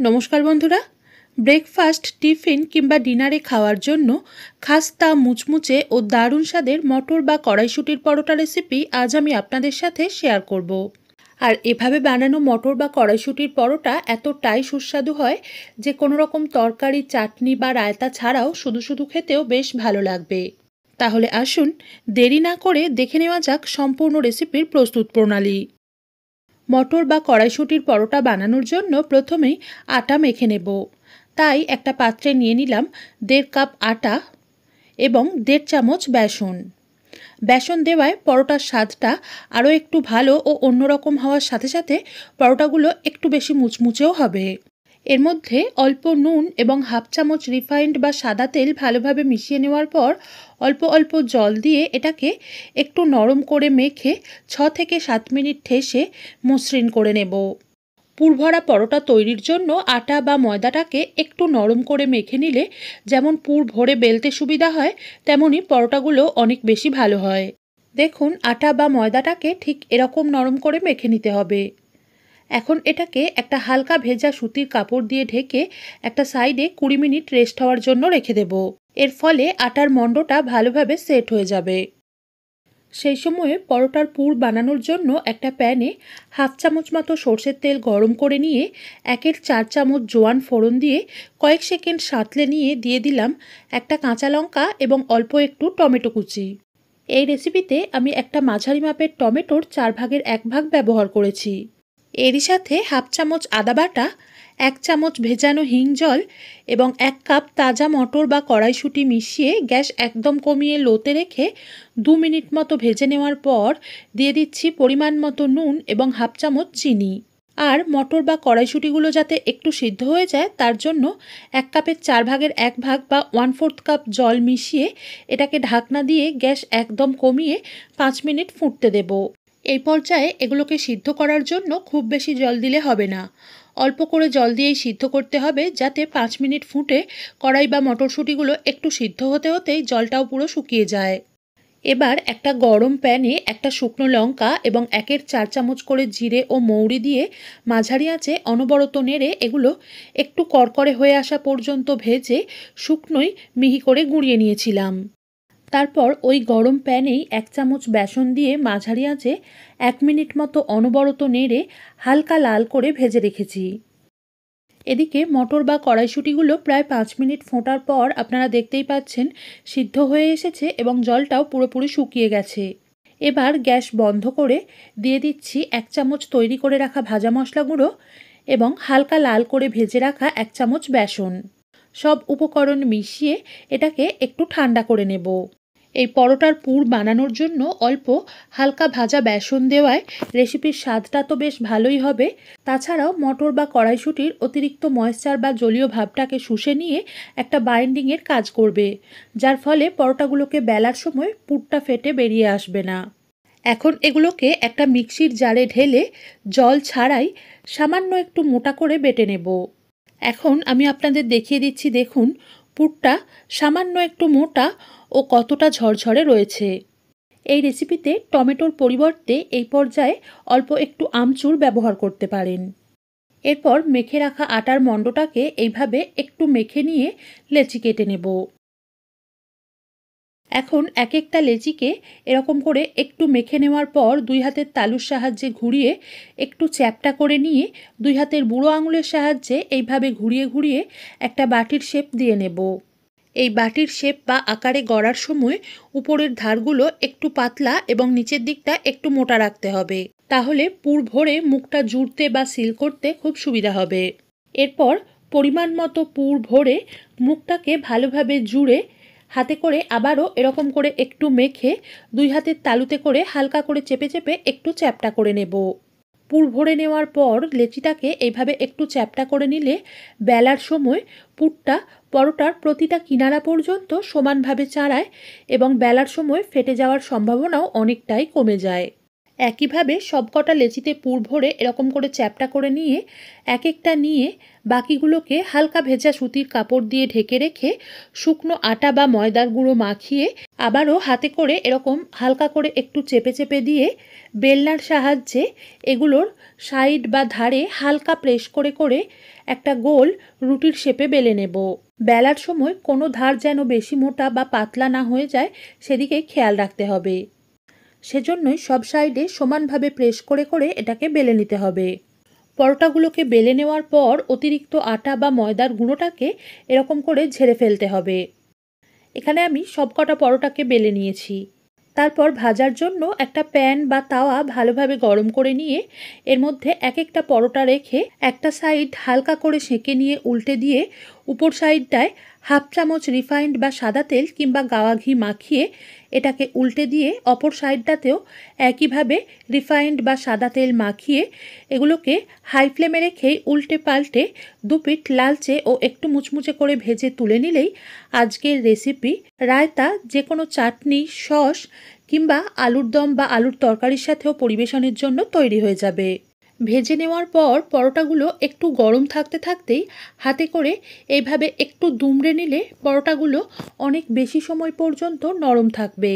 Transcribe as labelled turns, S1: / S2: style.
S1: নমস্কার বন্ধুরা, breakfast, tiffin কিংবা ডিনারে খাওয়ার জন্য খাস্তা, মুচমুচে ও দারুণ স্বাদের মটর বা কড়াইশুঁটির পরোটা রেসিপি আজ আমি আপনাদের সাথে শেয়ার করব। আর এভাবে বানানো মটর বা কড়াইশুঁটির পরোটা এতটাই সুস্বাদু হয় যে কোনো রকম তরকারি, চাটনি বা রায়তা ছাড়াও শুধু শুধু খেতেও বেশ ভালো লাগবে। তাহলে আসুন দেরি না করে দেখে নেওয়া যাক সম্পূর্ণ রেসিপির প্রস্তুত প্রণালী। মটর বা কড়াইশুঁটির পরোটা বানানোর জন্য প্রথমেই আটা মেখে নেব। তাই একটা পাত্রে নিয়ে নিলাম 1.5 কাপ আটা এবং 1.5 চামচ বেসন। বেসন দেওয়ায় পরোটার স্বাদটা আরও একটু ভালো ও অন্যরকম হওয়ার সাথে সাথে পরোটাগুলো একটু বেশি মুচমুচেও হবে। এর মধ্যে অল্প নুন এবং 1/2 চামচ রিফাইন্ড বা সাদা তেল ভালোভাবে মিশিয়ে নেওয়ার পর অল্প অল্প জল দিয়ে এটাকে একটু নরম করে মেখে 6 থেকে 7 মিনিট ঠেসে মসৃণ করে নেব। পুরভরা পরোটা তৈরির জন্য আটা বা ময়দাটাকে একটু নরম করে মেখে নিলে যেমন পুর ভরে বেলতে সুবিধা হয়, তেমনি পরোটাগুলো অনেক বেশি ভালো হয়। দেখুন, আটা বা ময়দাটাকে ঠিক এরকম নরম করে মেখে নিতে হবে। এখন এটাকে একটা হালকা ভেজা সুতির কাপড় দিয়ে ঢেকে একটা সাইডে 20 মিনিট রেস্ট হওয়ার জন্য রেখে দেব। এর ফলে আটার মণ্ডটা ভালোভাবে সেট হয়ে যাবে। সেই সময়ে পরোটার পুর বানানোর জন্য একটা প্যানে 1/2 চামচ মতো সর্ষের তেল গরম করে নিয়ে 1/4 চামচ জোয়ান ফোড়ন দিয়ে কয়েক সেকেন্ড সাঁতলে নিয়ে দিয়ে দিলাম একটা কাঁচা লঙ্কা এবং অল্প একটু টমেটো কুচি। এই রেসিপিতে আমি একটা মাঝারি মাপের টমেটোর 4 ভাগের 1 ভাগ ব্যবহার করেছি। এরই সাথে 1/2 চামচ আদা বাটা, 1 চামচ ভেজানো হিং জল এবং 1 কাপ তাজা মটর বা কড়াইশুঁটি মিশিয়ে গ্যাস একদম কমিয়ে লোতে রেখে 2 মিনিট মতো ভেজে নেওয়ার পর দিয়ে দিচ্ছি পরিমাণ মতো নুন এবং 1/2 চামচ চিনি। আর মটর বা কড়াইশুঁটিগুলো যাতে একটু সিদ্ধ হয়ে যায় তার জন্য 1 কাপের 4 ভাগের 1 ভাগ বা 1/4 কাপ জল মিশিয়ে এটাকে ঢাকনা দিয়ে গ্যাস একদম কমিয়ে 5 মিনিট ফুটতে দেব। এই পর্যায়ে এগুলোকে সিদ্ধ করার জন্য খুব বেশি জল দিলে হবে না, অল্প করে জল দিয়েই সিদ্ধ করতে হবে যাতে 5 মিনিট ফুটে কড়াই বা মটরশুঁটিগুলো একটু সিদ্ধ হতে হতেই জলটাও পুরো শুকিয়ে যায়। এবার একটা গরম প্যানে একটা শুকনো লঙ্কা এবং 1/4 চামচ করে জিরে ও মৌরি দিয়ে মাঝারি আঁচে অনবরত নেড়ে এগুলো একটু কড়কড়ে হয়ে আসা পর্যন্ত ভেজে শুকনোই মিহি করে গুঁড়িয়ে নিয়েছিলাম। তারপর ওই গরম প্যানেই 1 চামচ বেসন দিয়ে মাঝারি আঁচে 1 মিনিট মতো অনবরত নেড়ে হালকা লাল করে ভেজে রেখেছি। এদিকে মটর বা কড়াইশুঁটিগুলো প্রায় 5 মিনিট ফোটার পর আপনারা দেখতেই পাচ্ছেন সিদ্ধ হয়ে এসেছে এবং জলটাও পুরোপুরি শুকিয়ে গেছে। এবার গ্যাস বন্ধ করে দিয়ে দিচ্ছি 1 চামচ তৈরি করে রাখা ভাজা মশলা গুঁড়ো এবং হালকা লাল করে ভেজে রাখা 1 চামচ বেসন। সব উপকরণ মিশিয়ে এটাকে একটু ঠান্ডা করে নেব। এই পরোটার পুর বানানোর জন্য অল্প হালকা ভাজা বেসন দেওয়ায় রেসিপির স্বাদটা তো বেশ ভালোই হবে। তাছাড়াও মটর বা কড়াইশুঁটির অতিরিক্ত ময়েশ্চার বা জলীয় ভাবটাকে শুষে নিয়ে একটা বাইন্ডিংয়ের কাজ করবে, যার ফলে পরোটাগুলোকে বেলার সময় পুরটা ফেটে বেরিয়ে আসবে না। এখন এগুলোকে একটা মিক্সির জারে ঢেলে জল ছাড়াই সামান্য একটু মোটা করে বেটে নেব। এখন আমি আপনাদের দেখিয়ে দিচ্ছি, দেখুন পুরটা সামান্য একটু মোটা ও কতটা ঝরঝরে রয়েছে। এই রেসিপিতে টমেটোর পরিবর্তে এই পর্যায়ে অল্প একটু আমচুর ব্যবহার করতে পারেন। এরপর মেখে রাখা আটার মণ্ডটাকে এইভাবে একটু মেখে নিয়ে লেচি কেটে নেব। এখন এক একটা লেচিকে এরকম করে একটু মেখে নেওয়ার পর 2 হাতের তালুর সাহায্যে ঘুরিয়ে একটু চ্যাপ্টা করে নিয়ে 2 হাতের বুড়ো আঙুলের সাহায্যে এইভাবে ঘুরিয়ে ঘুরিয়ে একটা বাটির শেপ দিয়ে নেব। এই বাটির শেপ বা আকারে গড়ার সময় উপরের ধারগুলো একটু পাতলা এবং নিচের দিকটা একটু মোটা রাখতে হবে, তাহলে পুর ভরে মুখটা জুড়তে বা সিল করতে খুব সুবিধা হবে। এরপর পরিমাণ মতো পুর ভরে মুখটাকে ভালোভাবে জুড়ে হাতে করে আবারও এরকম করে একটু মেখে 2 হাতের তালুতে করে হালকা করে চেপে চেপে একটু চ্যাপ্টা করে নেব। পুর ভরে নেওয়ার পর লেচিটাকে এইভাবে একটু চ্যাপ্টা করে নিলে বেলার সময় পুরটা পরোটার প্রতিটা কিনারা পর্যন্ত সমানভাবে চাড়ায় এবং বেলার সময় ফেটে যাওয়ার সম্ভাবনাও অনেকটাই কমে যায়। একইভাবে সবকটা লেচিতে পুর ভরে এরকম করে চ্যাপ্টা করে নিয়ে এক একটা নিয়ে বাকিগুলোকে হালকা ভেজা সুতির কাপড় দিয়ে ঢেকে রেখে শুকনো আটা বা ময়দার গুঁড়ো মাখিয়ে আবারও হাতে করে এরকম হালকা করে একটু চেপে চেপে দিয়ে বেলনার সাহায্যে এগুলোর সাইড বা ধারে হালকা প্রেস করে করে একটা গোল রুটির শেপে বেলে নেব। বেলার সময় কোনো ধার যেন বেশি মোটা বা পাতলা না হয়ে যায় সেদিকে খেয়াল রাখতে হবে। সেজন্যই সব সাইডে সমানভাবে প্রেস করে করে এটাকে বেলে নিতে হবে। পরোটাগুলোকে বেলে নেওয়ার পর অতিরিক্ত আটা বা ময়দার গুঁড়োটাকে এরকম করে ঝেড়ে ফেলতে হবে। এখানে আমি সবকটা পরোটাকে বেলে নিয়েছি। তারপর ভাজার জন্য একটা প্যান বা তাওয়া ভালোভাবে গরম করে নিয়ে এর মধ্যে এক একটা পরোটা রেখে একটা সাইড হালকা করে সেঁকে নিয়ে উল্টে দিয়ে উপর সাইডটায় হাফ চামচ রিফাইন্ড বা সাদা তেল কিংবা গাওয়া ঘি মাখিয়ে এটাকে উল্টে দিয়ে অপর সাইডটাতেও একইভাবে রিফাইন্ড বা সাদা তেল মাখিয়ে এগুলোকে হাই ফ্লেমে রেখেই উল্টে পাল্টে দুপিঠ লালচে ও একটু মুচমুচে করে ভেজে তুলে নিলেই আজকের রেসিপি রায়তা, যে কোনো চাটনি, সস কিংবা আলুর দম বা আলুর তরকারির সাথেও পরিবেশনের জন্য তৈরি হয়ে যাবে। ভেজে নেওয়ার পর পরোটাগুলো একটু গরম থাকতে থাকতেই হাতে করে এইভাবে একটু দুমড়ে নিলে পরোটাগুলো অনেক বেশি সময় পর্যন্ত নরম থাকবে।